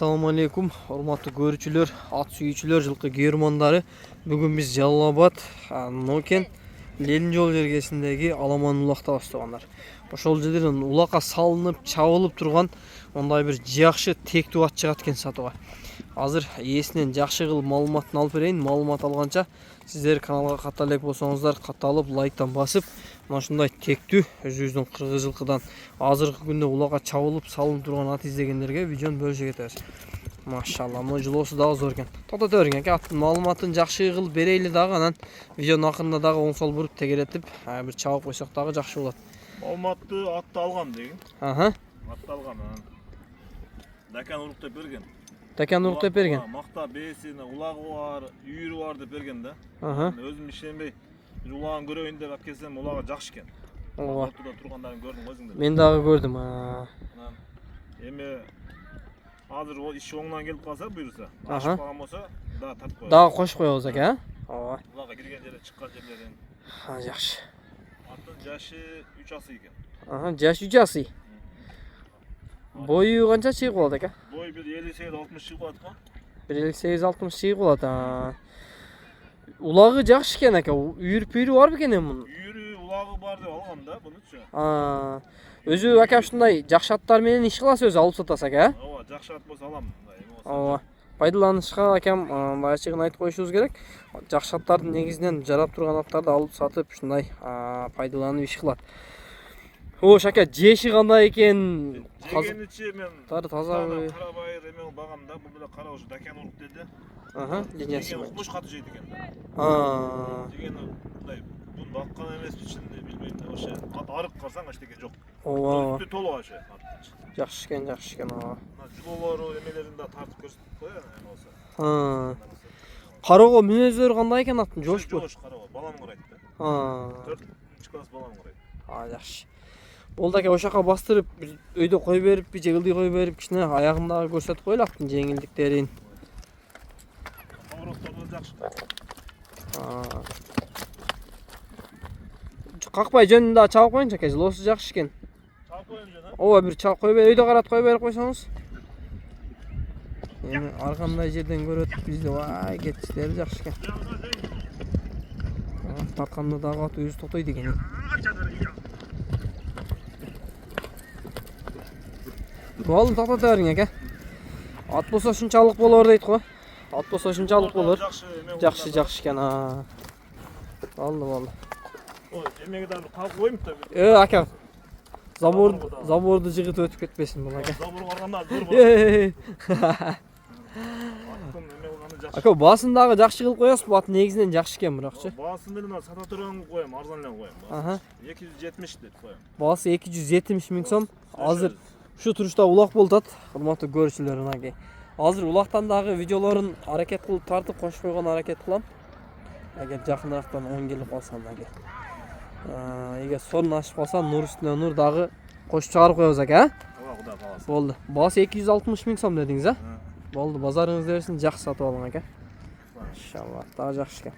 Assalamu alaikum, hormatly görүүчүлөр, at сүйүүчүлөр, жылкы гейрмандары. Бүгүн биз Жалал-Абад, Нокен, Ленин жол жергесиндеги Аламан улакта баштагандар. Ошол жерден улакка салынып, чабылып турган ондай бир жакшы тектүү ат чыгат экен сатууга. Азыр ээсинен жакшы кылып маалыматын алып берейин. Маалымат алганча сиздер каналга ката элек болсоңуздар, каталып, лайктан басып, мына ушундай тектүү өзүбүздүн кыргыз жылкыдан азыркы күндө улакка чабылып, салынып турган ат издегендерге видеону бөлүшө кетебиз. Машалла, мына жылоосу дагы зор экен. Токтото берген экен, аттын маалыматын жакшы кылып берейли дагы, анан видеонун акырында дагы оң сол буруп тегеретип, бир чабып койсок дагы жакшы болот. Маалыматты атты алгам деген. Атты алгам. Дакан уруп деп берген. Дакан уруп деп берген. Макта бээсине улагы бар, үйүрү бар деп берген да. Өзүм ишенбей бир улагын көрөйүн деп алып келсем, улагы жакшы экен. Ортодо тургандарын көрдүң өзүңдөр. Мен дагы көрдүм. Эми азыр иш оңунан келип калса, буйруса, ашып калган болсо, дагы тартып коебуз. Дагы кошуп коебуз экен, ооба. Улагы кирген жерде, чыккан жерлерден. Жакшы. Аттын жашы 3 асый экен. Жашы 3 асый. Бою канча чыгып болот экен? Бой 1.58-60 чыгып болот го. 1.58-60 чыгып болот. Улагы жакшы экен экен. Үйүрү бар бекен эми мунун? Үйүрү улагы бар деп алгам да, бунучу. Өзү ака ушундай жакшы аттар менен иш кыласыз, өзү алып сатасак, Ооба, жакшы ат болсо алам, мындай эме болсо. Ооба. Пайдаланышка акам мындай ачыгын айтып коюшубуз керек. Жакшы аттардын негизинен жарап турган аттарды алып сатып, ушундай пайдаланып иш кылат. Ош ака, жеши кандай экен? Жегеничи мен таза карабайыр эме багам да, бул деле кара ушу Дакан уруп деди. Линиясы. Куш каты жейт экен да. Жегени мындай бун баккан эмеспи ичинде, билбейм да, ошо арык карсаң эчтеке жок. Ооба. Үстү толук ошо. Жакшы экен, ооба. Жулоолору эмелерин да тартып көрсөтүп коён эме болсо. Кароого мүнөздөр кандай экен аттын, жошпу? Жош кароо, балам карайт да. 4-3 класс балам карайт. Жакшы. Болду ака, ошо жака бастырып, өйдө кой бериппи, же ылдый кой берип, кичине аягындагы көрсөтүп коелу аттын жеңилдиктерин. Поворотторду жакшы. Какпай жөнүндө дагы чабып коюңчу ака, жылоосу жакшы экен. Чабып коеюн жана. Ооба, бир чабып кой бер, өйдө карат кой берип койсоңуз. Эми ар кандай жерден көрөт бизди, вай, кетиштери жакшы экен. Тартканда дагы ат өзү токтойт экен. Болду, токтото бериң ака. Ат болсо ушунчалык болор дейт го. Ат болсо ушунчалык болор. Жакшы экен. Болду. Ой, эмеге да бир калып коеюн да. Ака. Заборду жыгытып өтүп кетпесин бул ака. Забор барганда зор болот. Ака, баасын дагы жакшы кылып коесузбу? Ат негизинен жакшы экен бирокчу. Баасын деле сата турган коем, арзан эле коем. 270 деп коем. Баасы 270 миң сом. Азыр ушу турушта улак болуп атат, урматтуу көрүүчүлөр, мынакей. Азыр улактан дагы видеолорун аракет кылып тартып кошуп койгон аракет кылам. Эгер жакынырактан оң келип калса мынакей. Эгер сонун ашып калса, нур үстүнө нур дагы кошуп чыгарып коебуз ака, Ооба, Кудай кааласа. Болду. Баасы 260 миң сом дедиңиз, Болду, базарыңызды берсин, жакшы сатып алың ака. Иншалла, дагы жакшы экен.